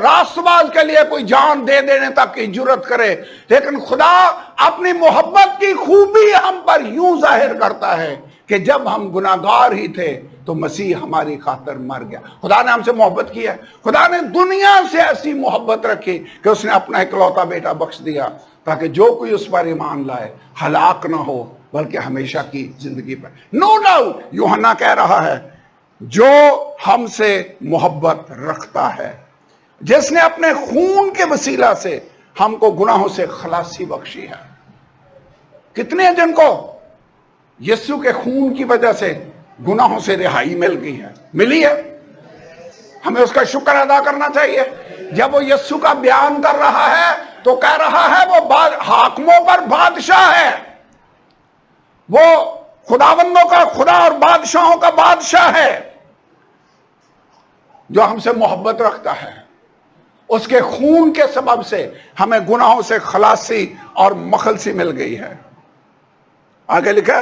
راست باز کے لیے کوئی جان دے دینے تک کی جرت کرے، لیکن خدا اپنی محبت کی خوبی ہم پر یوں ظاہر کرتا ہے کہ جب ہم گناہگار ہی تھے تو مسیح ہماری خاطر مر گیا۔ خدا نے ہم سے محبت کی ہے۔ خدا نے دنیا سے ایسی محبت رکھی کہ اس نے اپنا اکلوتا بیٹا بخش دیا تاکہ جو کوئی اس پر ایمان لائے ہلاک نہ ہو بلکہ ہمیشہ کی زندگی پر۔ نو ڈاؤٹ یوحنا کہہ رہا ہے جو ہم سے محبت رکھتا ہے، جس نے اپنے خون کے وسیلہ سے ہم کو گناہوں سے خلاصی بخشی ہے۔ کتنے ہیں جن کو یسوع کے خون کی وجہ سے گناہوں سے رہائی مل گئی ہے؟ ملی ہے۔ ہمیں اس کا شکر ادا کرنا چاہیے۔ جب وہ یسوع کا بیان کر رہا ہے تو کہہ رہا ہے وہ حاکموں پر بادشاہ ہے، وہ خداوندوں کا خدا اور بادشاہوں کا بادشاہ ہے، جو ہم سے محبت رکھتا ہے۔ اس کے خون کے سبب سے ہمیں گناہوں سے خلاصی اور مخلصی مل گئی ہے۔ آگے لکھا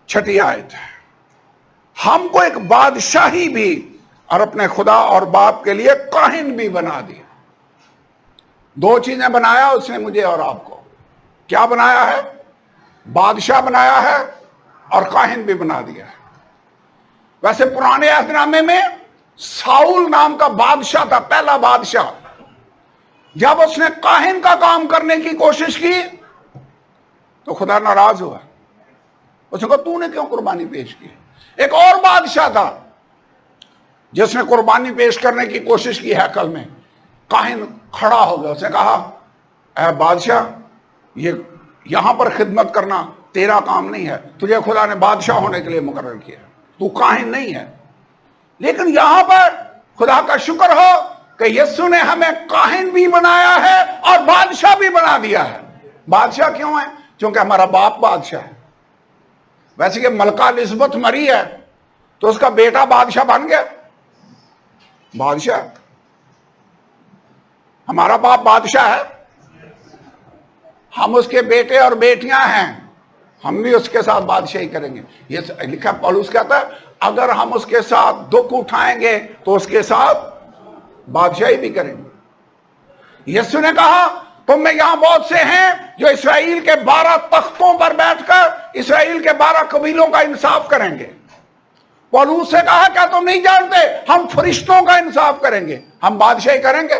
6 آیت، ہم کو ایک بادشاہی بھی اور اپنے خدا اور باپ کے لیے کاہن بھی بنا دیا۔ 2 چیزیں بنایا اس نے مجھے اور آپ کو۔ کیا بنایا ہے؟ بادشاہ بنایا ہے اور کاہن بھی بنا دیا ہے۔ ویسے پرانے عہد نامے میں ساؤل نام کا بادشاہ تھا، پہلا بادشاہ۔ جب اس نے کاہن کا کام کرنے کی کوشش کی تو خدا ناراض ہوا۔ اس نے کہا تو نے کیوں قربانی پیش کی؟ ایک اور بادشاہ تھا جس نے قربانی پیش کرنے کی کوشش کی ہیکل میں، کاہن کھڑا ہو گیا۔ اس نے کہا اے بادشاہ، یہ یہاں پر خدمت کرنا تیرا کام نہیں ہے، تجھے خدا نے بادشاہ ہونے کے لیے مقرر کیا، تو کاہن نہیں ہے۔ لیکن یہاں پر خدا کا شکر ہو کہ یسوع نے ہمیں کاہن بھی بنایا ہے اور بادشاہ بھی بنا دیا ہے۔ بادشاہ کیوں ہے؟ کیونکہ ہمارا باپ بادشاہ ہے۔ ویسے کہ ملکہ الزبتھ مری ہے تو اس کا بیٹا بادشاہ بن گیا۔ بادشاہ ہمارا باپ بادشاہ ہے، ہم اس کے بیٹے اور بیٹیاں ہیں، ہم بھی اس کے ساتھ بادشاہی کریں گے۔ یہ لکھا پولس کہتا ہے اگر ہم اس کے ساتھ دکھ اٹھائیں گے تو اس کے ساتھ بادشاہی بھی کریں گے۔ یسوع نے کہا تم میں یہاں بہت سے ہیں جو اسرائیل کے 12 تختوں پر بیٹھ کر اسرائیل کے 12 قبیلوں کا انصاف کریں گے۔ پولس سے کہا کیا تم نہیں جانتے ہم فرشتوں کا انصاف کریں گے، ہم بادشاہی کریں گے۔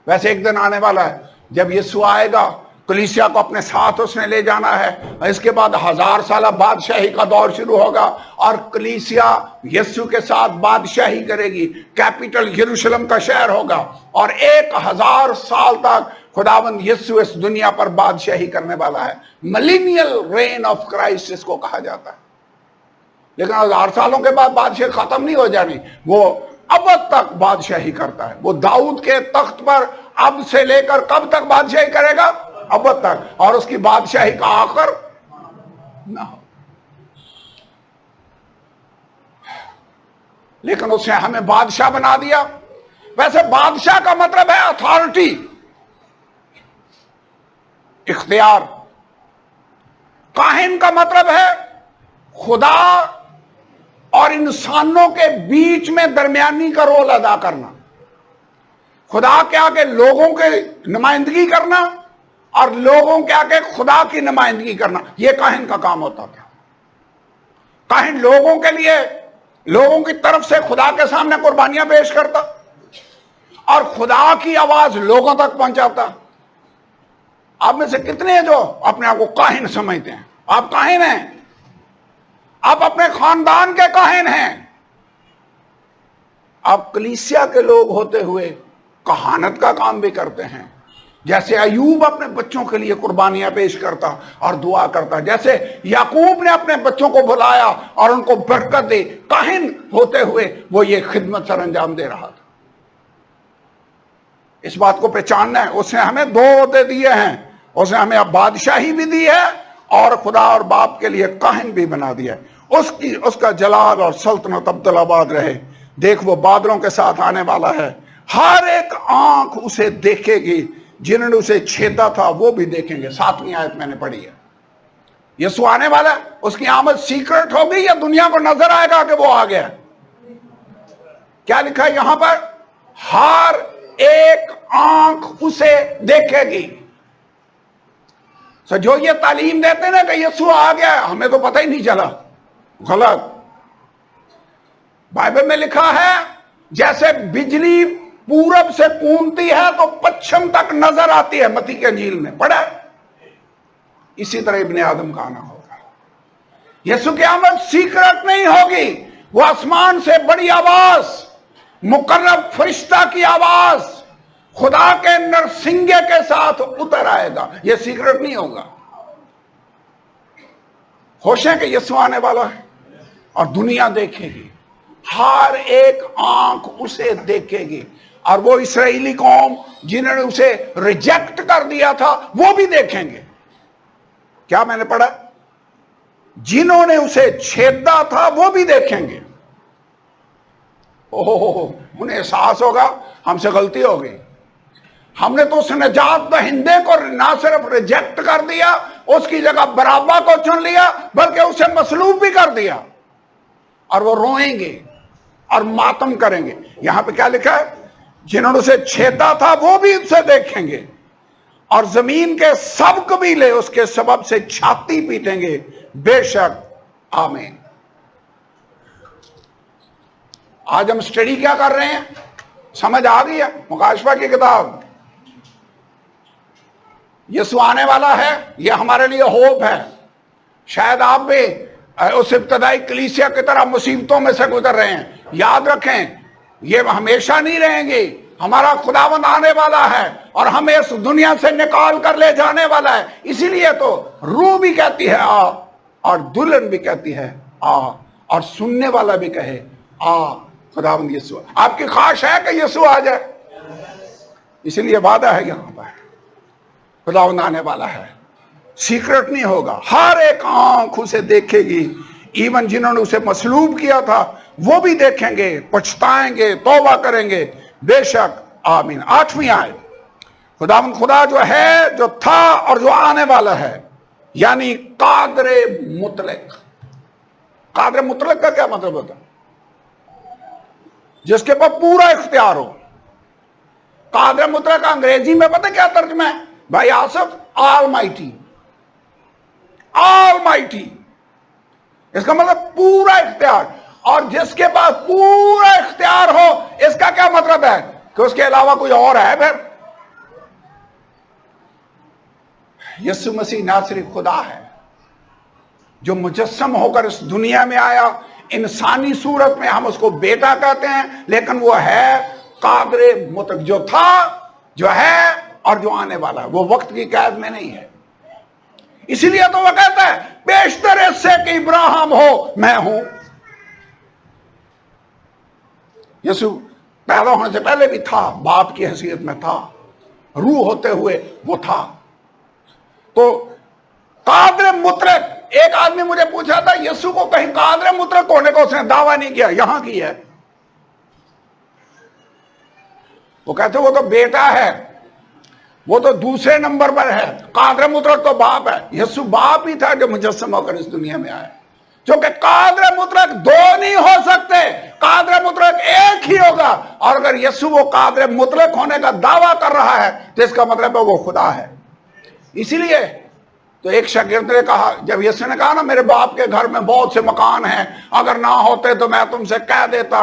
ویسے ایک دن آنے والا ہے جب یسوع آئے گا کلیسیا کو اپنے ساتھ اس نے لے جانا ہے. اس کے بعد 1000 سالہ بادشاہی کا دور شروع ہوگا اور کلیسیا یسوع کے ساتھ بادشاہی کرے گی. کیپٹل یروشلم کا شہر ہوگا اور 1000 سال تک خداوند یسوع اس دنیا پر بادشاہی کرنے والا ہے. ملینیل رین آف کرائسٹ اس کو کہا جاتا ہے. لیکن 1000 سالوں کے بعد بادشاہی ختم نہیں ہو جانی، وہ ابد تک بادشاہی کرتا ہے. وہ داؤد کے تخت پر اب سے لے کر کب تک بادشاہی کرے گا؟ ابد تک. اور اس کی بادشاہی کا آخر نہ ہو. لیکن اس نے ہمیں بادشاہ بنا دیا. ویسے بادشاہ کا مطلب ہے اتھارٹی، اختیار. کاہن کا مطلب ہے خدا اور انسانوں کے بیچ میں درمیانی کا رول ادا کرنا. خدا کے آگے لوگوں کی نمائندگی کرنا اور لوگوں کے آگے خدا کی نمائندگی کرنا، یہ کاہن کا کام ہوتا تھا. کاہن لوگوں کے لیے، لوگوں کی طرف سے خدا کے سامنے قربانیاں پیش کرتا اور خدا کی آواز لوگوں تک پہنچاتا. آپ میں سے کتنے ہیں جو اپنے آپ کو کاہن سمجھتے ہیں؟ آپ کاہن ہیں، آپ اپنے خاندان کے کاہن ہیں. آپ کلیسیا کے لوگ ہوتے ہوئے کہانت کا کام بھی کرتے ہیں. جیسے ایوب اپنے بچوں کے لیے قربانیاں پیش کرتا اور دعا کرتا، جیسے یعقوب نے اپنے بچوں کو بلایا اور ان کو برکت دی. کاہن ہوتے ہوئے وہ یہ خدمت سر انجام دے رہا تھا. اس بات کو پہچاننا ہے. اس نے ہمیں 2 عہدے دیے ہیں. اس نے ہمیں اب بادشاہی بھی دی ہے اور خدا اور باپ کے لیے کاہن بھی بنا دیا ہے. اس کا جلال اور سلطنت ابد آباد رہے. دیکھ وہ بادلوں کے ساتھ آنے والا ہے. ہر ایک آنکھ اسے دیکھے گی. جنہوں نے اسے چھیدا تھا وہ بھی دیکھیں گے. 7ویں آیت میں نے پڑھی ہے. یسوع آنے والا ہے. اس کی آمد سیکرٹ ہوگی یا دنیا کو نظر آئے گا کہ وہ آ گیا؟ کیا لکھا ہے یہاں پر؟ ہر ایک آنکھ اسے دیکھے گی. جو یہ تعلیم دیتے نا کہ یسوع آ گیا، ہمیں تو پتہ ہی نہیں چلا، غلط. بائبل میں لکھا ہے جیسے بجلی پورب سے کونتی ہے تو پچھم تک نظر آتی ہے، متی کے انجیل میں پڑھا. اسی طرح ابن آدم کا آنا ہوگا. یسوع کی آمد سیکرٹ نہیں ہوگی. وہ آسمان سے بڑی آواز، مقرب فرشتہ کی آواز، خدا کے نرسنگے کے ساتھ اتر آئے گا. یہ سیکرٹ نہیں ہوگا. خوش ہیں کہ یسوع آنے والا ہے اور دنیا دیکھے گی. ہر ایک آنکھ اسے دیکھے گی. اور وہ اسرائیلی قوم جنہوں نے اسے ریجیکٹ کر دیا تھا وہ بھی دیکھیں گے. کیا میں نے پڑھا؟ جنہوں نے اسے چھیدا تھا وہ بھی دیکھیں گے. انہیں احساس ہوگا ہم سے غلطی ہو گئی. ہم نے تو اس نجات دہندے کو نہ صرف ریجیکٹ کر دیا، اس کی جگہ برابا کو چن لیا، بلکہ اسے مصلوب بھی کر دیا. اور وہ روئیں گے اور ماتم کریں گے. یہاں پہ کیا لکھا ہے؟ جنہوں نے اسے چھیدا تھا وہ بھی اسے دیکھیں گے اور زمین کے سب قبیلے اس کے سبب سے چھاتی پیٹیں گے. بے شک. آمین. آج ہم سٹڈی کیا کر رہے ہیں؟ سمجھ آ گئی ہے؟ مکاشفہ کی کتاب. یسوع آنے والا ہے، یہ ہمارے لیے ہوپ ہے. شاید آپ بھی اس ابتدائی کلیسیا کی طرح مصیبتوں میں سے گزر رہے ہیں. یاد رکھیں یہ ہمیشہ نہیں رہیں گی. ہمارا خداوند آنے والا ہے اور ہمیں اس دنیا سے نکال کر لے جانے والا ہے. اسی لیے تو روح بھی کہتی ہے آ، اور دلہن بھی کہتی ہے آ، اور سننے والا بھی کہے آ. خداوند یسوع، آپ کی خواہش ہے کہ یسوع آ جائے. اسی لیے وعدہ ہے یہاں پر خداوند آنے والا ہے. سیکرٹ نہیں ہوگا. ہر ایک آنکھ اسے دیکھے گی. ایون جنہوں نے اسے مصلوب کیا تھا وہ بھی دیکھیں گے، پچھتائیں گے، توبہ کریں گے. بے شک. آمین. 8ویں آیت. خداوند خدا جو ہے، جو تھا اور جو آنے والا ہے، یعنی قادر مطلق. قادر مطلق کا کیا مطلب ہوتا ہے؟ جس کے پاس پورا اختیار ہو. قادر مطلق کا انگریزی میں پتہ کیا ترجمہ ہے بھائی آصف؟ آل مائٹی. آل مائٹی اس کا مطلب پورا اختیار. اور جس کے پاس پورا اختیار ہو اس کا کیا مطلب ہے؟ کہ اس کے علاوہ کوئی اور ہے پھر؟ یسوع مسیح نہ صرف خدا ہے جو مجسم ہو کر اس دنیا میں آیا، انسانی صورت میں ہم اس کو بیٹا کہتے ہیں، لیکن وہ ہے قادر مطلق، جو تھا، جو ہے اور جو آنے والا ہے، وہ وقت کی قید میں نہیں ہے۔ اسی لیے تو وہ کہتا ہے بیشتر اس سے کہ ابراہیم ہو میں ہوں۔ یسوع پیدا ہونے سے پہلے بھی تھا، باپ کی حیثیت میں تھا، روح ہوتے ہوئے وہ تھا۔ تو قادر مطلق، ایک آدمی مجھے پوچھا تھا یسوع کو کہیں قادر مطلق ہونے کو اس نے دعویٰ نہیں کیا، یہاں کی ہے۔ وہ کہتے وہ تو بیٹا ہے، وہ تو دوسرے نمبر پر ہے، قادر مطلق تو باپ ہے۔ یسوع باپ ہی تھا جو مجسم ہو کر اس دنیا میں آیا، کیونکہ قادر مطلق دو نہیں ہو سکتے، قادر مطلق ایک ہی ہوگا۔ اور اگر یسوع وہ قادر مطلق ہونے کا دعویٰ کر رہا ہے تو اس کا مطلب ہے وہ خدا ہے۔ اسی لیے تو ایک شاگرد نے کہا، جب یسوع نے کہا نا میرے باپ کے گھر میں بہت سے مکان ہیں، اگر نہ ہوتے تو میں تم سے کہہ دیتا،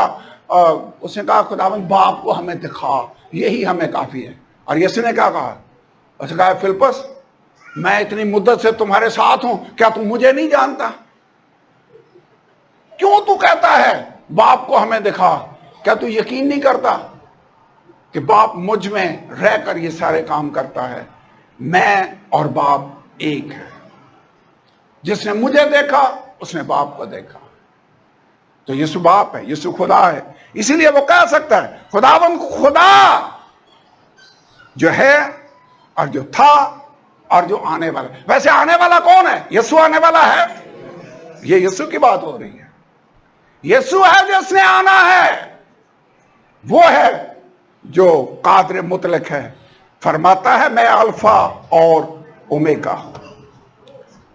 اس نے کہا خداوند باپ کو ہمیں دکھا، یہی ہمیں کافی ہے۔ اور یسوع نے کیا کہا؟ اس نے کہا فلپس، میں اتنی مدت سے تمہارے ساتھ ہوں، کیا تم مجھے نہیں جانتا؟ کیوں تو کہتا ہے باپ کو ہمیں دکھا؟ کیا تو یقین نہیں کرتا کہ باپ مجھ میں رہ کر یہ سارے کام کرتا ہے؟ میں اور باپ ایک ہے، جس نے مجھے دیکھا اس نے باپ کو دیکھا۔ تو یسوع باپ ہے، یسوع خدا ہے، اسی لیے وہ کہہ سکتا ہے خداوند کو خدا جو ہے اور جو تھا اور جو آنے والا۔ ویسے آنے والا کون ہے؟ یسوع آنے والا ہے، یہ یسوع کی بات ہو رہی ہے۔ یسوع ہے جس نے آنا ہے، وہ ہے جو قادر مطلق ہے، فرماتا ہے میں الفا اور اومیگا ہوں۔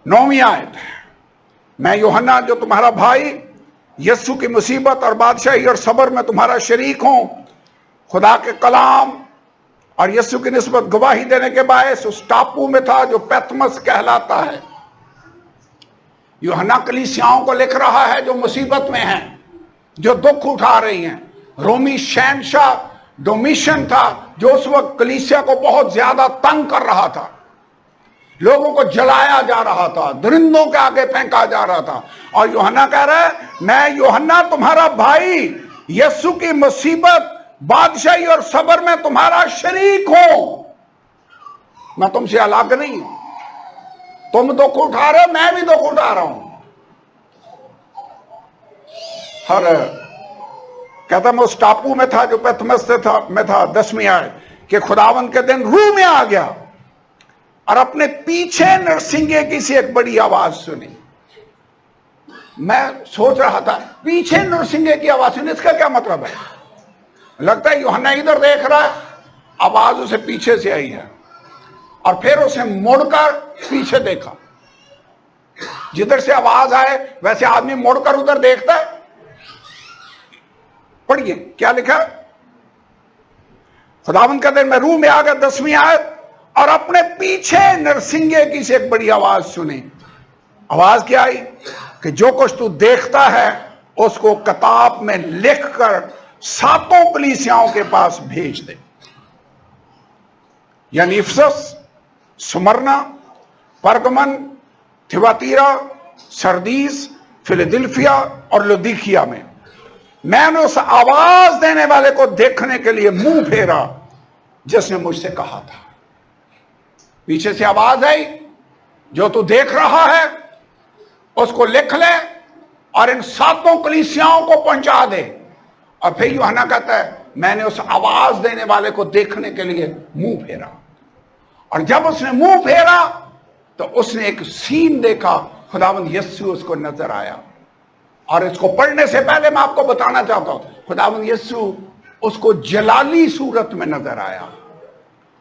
9ویں آیت ہے، میں یوحنا جو تمہارا بھائی یسوع کی مصیبت اور بادشاہی اور صبر میں تمہارا شریک ہوں، خدا کے کلام اور یسوع کی نسبت گواہی دینے کے باعث اس ٹاپو میں تھا جو پیتمس کہلاتا ہے۔ یوحنا کلیسیاؤں کو لکھ رہا ہے جو مصیبت میں ہیں، جو دکھ اٹھا رہی ہیں۔ رومی شہنشاہ ڈومیشن تھا جو اس وقت کلیسیا کو بہت زیادہ تنگ کر رہا تھا، لوگوں کو جلایا جا رہا تھا، درندوں کے آگے پھینکا جا رہا تھا۔ اور یوحنا کہہ رہا ہے میں یوحنا تمہارا بھائی یسوع کی مصیبت، بادشاہی اور صبر میں تمہارا شریک ہوں، میں تم سے الگ نہیں ہوں۔ تم دکھ اٹھا رہے ہو، میں بھی دکھ اٹھا رہا ہوں۔ کہتا میں اس ٹاپو میں تھا جو پیتمس میں تھا۔ 10ویں آیت کہ خداوند کے دن روح میں آ گیا اور اپنے پیچھے نرسنگے کی سی ایک بڑی آواز سنی۔ میں سوچ رہا تھا پیچھے نرسنگے کی آواز سنی، اس کا کیا مطلب ہے؟ لگتا ہے یوحنا ادھر دیکھ رہا ہے، آواز اسے پیچھے سے آئی ہے، اور پھر اسے مڑ کر پیچھے دیکھا۔ جدھر سے آواز آئے ویسے آدمی مڑ کر ادھر دیکھتا ہے۔ پڑھیے کیا لکھا، خداوند کا دن میں روح میں آ گیا۔ 10ویں آیت اور اپنے پیچھے نرسنگے کی سے ایک بڑی آواز سنی۔ آواز کیا آئی کہ جو کچھ تو دیکھتا ہے اس کو کتاب میں لکھ کر 7 کلیسیاؤں کے پاس بھیج دے، یعنی افسس، سمرنا، پرگمن، تھیواتیرا، سردیس، فیلادلفیا اور لودیکیا میں۔ میں نے اس آواز دینے والے کو دیکھنے کے لیے منہ پھیرا جس نے مجھ سے کہا تھا۔ پیچھے سے آواز آئی جو تو دیکھ رہا ہے اس کو لکھ لے اور ان 7 کلیسیاؤں کو پہنچا دے۔ اور پھر یوحنا کہتا ہے میں نے اس آواز دینے والے کو دیکھنے کے لیے منہ پھیرا، اور جب اس نے منہ پھیرا تو اس نے ایک سین دیکھا، خداوند یسوع اس کو نظر آیا۔ اور اس کو پڑھنے سے پہلے میں آپ کو بتانا چاہتا ہوں خداوند یسوع اس کو جلالی صورت میں نظر آیا۔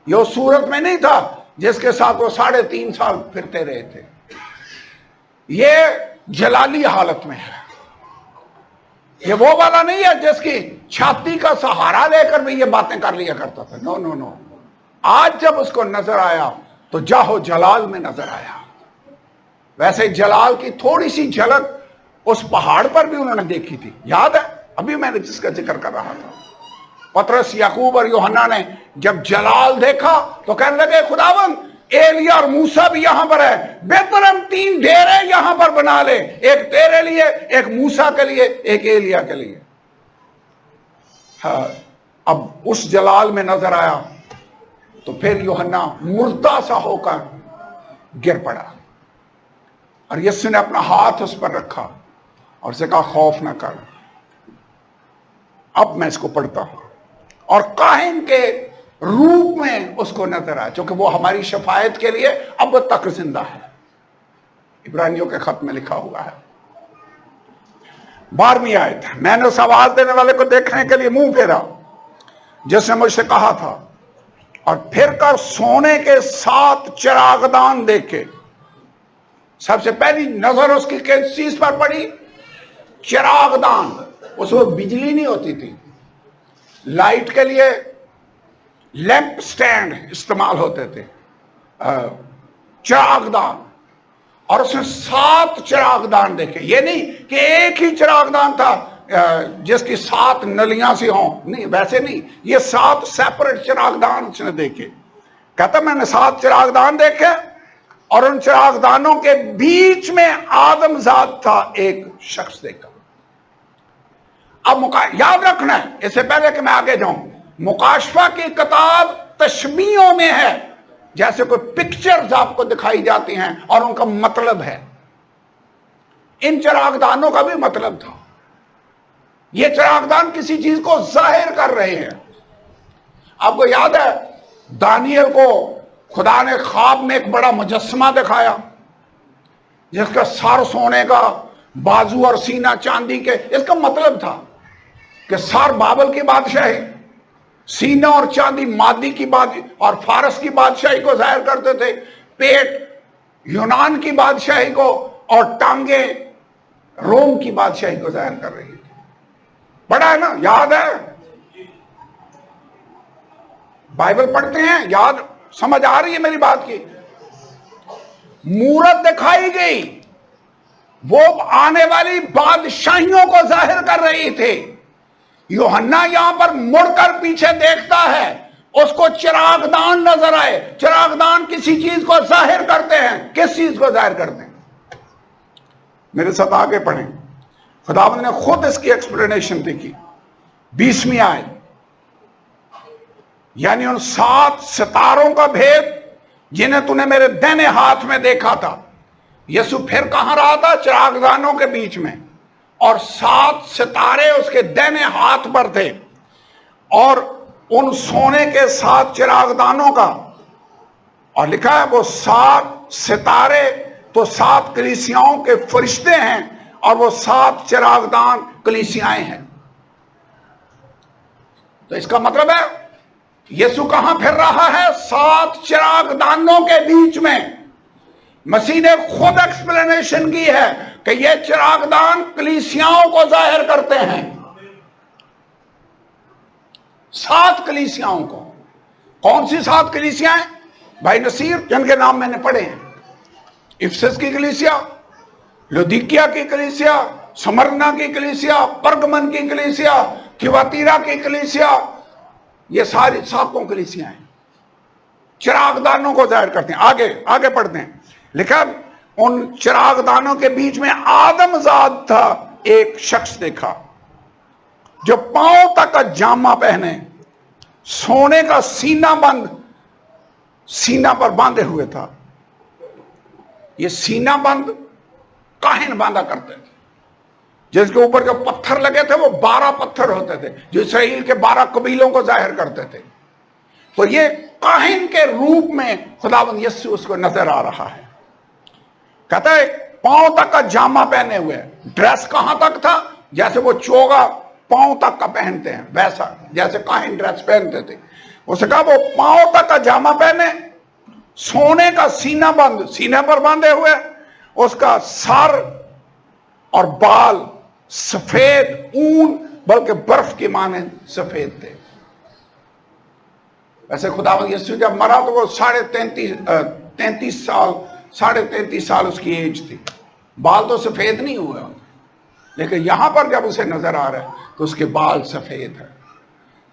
یہ اس صورت میں نہیں تھا جس کے ساتھ وہ 3.5 سال پھرتے رہے تھے، یہ جلالی حالت میں ہے۔ یہ وہ والا نہیں ہے جس کی چھاتی کا سہارا لے کر بھی یہ باتیں کر لیا کرتا تھا، نو نو نو۔ آج جب اس کو نظر آیا تو جاہو جلال میں نظر آیا۔ ویسے جلال کی تھوڑی سی جھلک اس پہاڑ پر بھی انہوں نے دیکھی تھی، یاد ہے ابھی میں نے جس کا ذکر کر رہا تھا۔ پطرس، یعقوب اور یوحنا نے جب جلال دیکھا تو کہنے لگے خداوند ایلیا اور موسیٰ بھی یہاں پر ہے، بہتر ہم 3 ڈیرے یہاں پر بنا لیں، ایک تیرے لیے، ایک موسیٰ کے لیے، ایک ایلیا کے لیے۔ ہاں، اب اس جلال میں نظر آیا تو پھر یوحنا مردہ سا ہو کر گر پڑا، اور یسوع نے اپنا ہاتھ اس پر رکھا اور اسے کہا خوف نہ کر۔ اب میں اس کو پڑھتا ہوں، اور کاہن کے روپ میں اس کو نظر آیا، چونکہ وہ ہماری شفاعت کے لیے اب تک زندہ ہے، عبرانیوں کے خط میں لکھا ہوا ہے۔ 12ویں آیت، میں نے اس آواز دینے والے کو دیکھنے کے لیے منہ پھیرا جس نے مجھ سے کہا تھا، اور پھر کر سونے کے 7 چراغدان دیکھے۔ سب سے پہلی نظر اس کی کس چیز پر پڑی؟ چراغدان۔ اس وقت بجلی نہیں ہوتی تھی، لائٹ کے لیے لیمپ سٹینڈ استعمال ہوتے تھے، چراغدان، اور اس نے 7 چراغدان دیکھے۔ یہ نہیں کہ ایک ہی چراغدان تھا جس کی 7 نلیاں سی ہوں، نہیں، ویسے نہیں، یہ 7 سیپریٹ چراغدان اس نے دیکھے۔ کہتا میں نے 7 چراغدان دیکھے، اور ان چراغدانوں کے بیچ میں آدم ذات تھا، ایک شخص دیکھا۔ اب یاد رکھنا ہے، اس سے پہلے کہ میں آگے جاؤں، مکاشفہ کی کتاب تشبیہوں میں ہے، جیسے کوئی پکچرز آپ کو دکھائی جاتی ہیں اور ان کا مطلب ہے۔ ان چراغدانوں کا بھی مطلب تھا، یہ چراغدان کسی چیز کو ظاہر کر رہے ہیں۔ آپ کو یاد ہے دانیل کو خدا نے خواب میں ایک بڑا مجسمہ دکھایا جس کا سر سونے کا، بازو اور سینہ چاندی کے۔ اس کا مطلب تھا کہ سر بابل کی بادشاہی، سینہ اور چاندی مادی کی بادشاہی اور فارس کی بادشاہی کو ظاہر کرتے تھے، پیٹ یونان کی بادشاہی کو، اور ٹانگیں روم کی بادشاہی کو ظاہر کر رہی تھی۔ پڑھا ہے نا، یاد ہے؟ بائبل پڑھتے ہیں، یاد، سمجھ آ رہی ہے میری بات کی؟ مورت دکھائی گئی، وہ آنے والی بادشاہیوں کو ظاہر کر رہی تھی۔ یوحنا یہاں پر مڑ کر پیچھے دیکھتا ہے، اس کو چراغدان نظر آئے۔ چراغدان کسی چیز کو ظاہر کرتے ہیں۔ کس چیز کو ظاہر کرتے ہیں؟ میرے ساتھ آگے پڑھیں، خداوند نے خود اس کی ایکسپلینیشن دیکھی۔ 20ویں آیت، یعنی ان 7 ستاروں کا بھید جنہیں تو نے میرے دائنے ہاتھ میں دیکھا تھا۔ یسوع پھر کہاں رہا تھا؟ چراغدانوں کے بیچ میں، اور 7 ستارے اس کے دائنے ہاتھ پر تھے، اور ان سونے کے 7 چراغدانوں کا، اور لکھا ہے وہ 7 ستارے تو 7 کلیسیاؤں کے فرشتے ہیں، اور وہ 7 چراغدان کلیسیائیں ہیں۔ تو اس کا مطلب ہے یسوع کہاں پھر رہا ہے؟ 7 چراغدانوں کے بیچ میں۔ مسیح نے خود ایکسپلینیشن کی ہے کہ یہ چراغدان کلیسیاؤں کو ظاہر کرتے ہیں، 7 کلیسیاؤں کو۔ کون سی 7 کلیسیاں ہیں بھائی نصیر؟ جن کے نام میں نے پڑھے ہیں، افسس کی کلیسیا، لودیکیا کی کلیسیا، سمرنا کی کلیسیا، پرگمن کی کلیسیا، تھیواتیرا کی کلیسیا، یہ ساری 7 کلیسیاں ہیں، چراغدانوں کو ظاہر کرتے ہیں۔ آگے پڑھتے ہیں، لکھا ان چراغدانوں کے بیچ میں آدم ذات تھا، ایک شخص دیکھا جو پاؤں تک کا جامہ پہنے، سونے کا سینہ پر باندھے ہوئے تھا۔ یہ سینہ بند کاہن باندھا کرتے تھے، جس کے اوپر جو پتھر لگے تھے وہ 12 پتھر ہوتے تھے جو اسرائیل کے 12 قبیلوں کو ظاہر کرتے تھے۔ تو یہ کاہن کے روپ میں خداوند یسوع اس کو نظر آ رہا ہے۔ کہتا ہے پاؤں تک کا جامہ پہنے ہوئے۔ ڈریس کہاں تک تھا؟ جیسے وہ چوگا پاؤں تک کا پہنتے ہیں، ویسا جیسے کاہن ڈریس پہنتے تھے۔ اس نے کہا وہ پاؤں تک کا جامہ پہنے، سونے کا سینہ بند، سینے پر باندھے ہوئے، اس کا سر اور بال سفید اون، بلکہ برف کی مانند سفید تھے۔ ویسے خداوند یسوع جب مرا تو وہ 33 سال اس کی ایج تھی، بال تو سفید نہیں ہوئے، لیکن یہاں پر جب اسے نظر آ رہا ہے تو اس کے بال سفید ہیں۔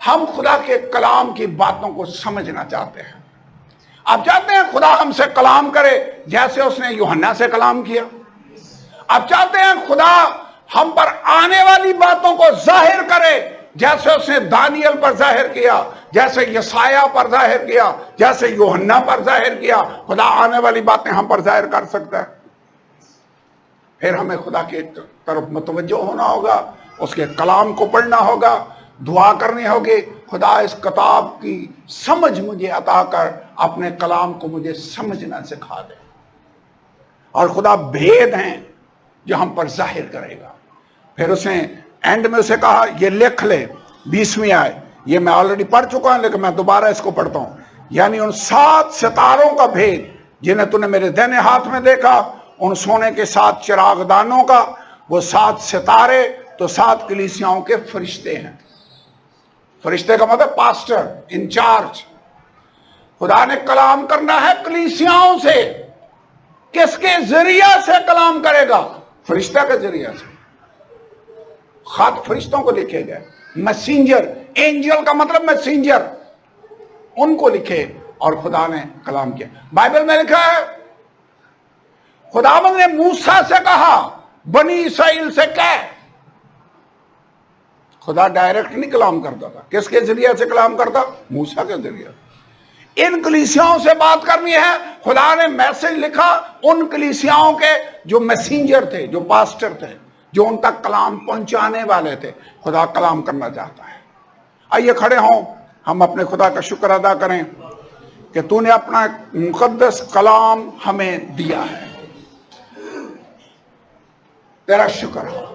ہم خدا کے کلام کی باتوں کو سمجھنا چاہتے ہیں. آپ چاہتے ہیں خدا ہم سے کلام کرے جیسے اس نے یوحنا سے کلام کیا؟ آپ چاہتے ہیں خدا ہم پر آنے والی باتوں کو ظاہر کرے جیسے اس نے دانیل پر ظاہر کیا، جیسے یسایہ پر ظاہر کیا، جیسے یوحنا پر ظاہر کیا؟ خدا آنے والی باتیں ہم پر ظاہر کر سکتا ہے. پھر ہمیں خدا کی طرف متوجہ ہونا ہوگا، اس کے کلام کو پڑھنا ہوگا، دعا کرنی ہوگی، خدا اس کتاب کی سمجھ مجھے عطا کر، اپنے کلام کو مجھے سمجھنا سکھا دے. اور خدا بھید ہیں جو ہم پر ظاہر کرے گا. پھر اس نے اینڈ میں اسے کہا یہ لکھ لے 20ویں آیت. یہ میں آلریڈی پڑھ چکا ہوں لیکن میں دوبارہ اس کو پڑھتا ہوں. یعنی ان 7 ستاروں کا بھید جنہیں تو نے میرے دائنے ہاتھ میں دیکھا، ان سونے کے 7 چراغ دانوں کا، وہ 7 ستارے تو 7 کلیسیاؤں کے فرشتے ہیں. فرشتے کا مطلب پاسٹر، انچارج. خدا نے کلام کرنا ہے کلیسیاؤں سے. کس کے ذریعہ سے کلام کرے گا؟ فرشتہ کے ذریعہ سے. خط فرشتوں کو لکھے گئے. میسنجر، اینجل کا مطلب میسنجر، ان کو لکھے اور خدا نے کلام کیا. بائبل میں لکھا ہے خداوند نے موسیٰ سے کہا بنی اسرائیل سے کہہ. خدا ڈائریکٹ نہیں کلام کرتا تھا. کس کے ذریعے سے کلام کرتا؟ موسیٰ کے ذریعے. ان کلیسیاؤں سے بات کرنی ہے، خدا نے میسج لکھا ان کلیسیاؤں کے جو میسنجر تھے، جو پاسٹر تھے، جو ان تک کلام پہنچانے والے تھے. خدا کلام کرنا چاہتا ہے. آئیے کھڑے ہوں، ہم اپنے خدا کا شکر ادا کریں کہ تو نے اپنا مقدس کلام ہمیں دیا ہے. تیرا شکر ہو.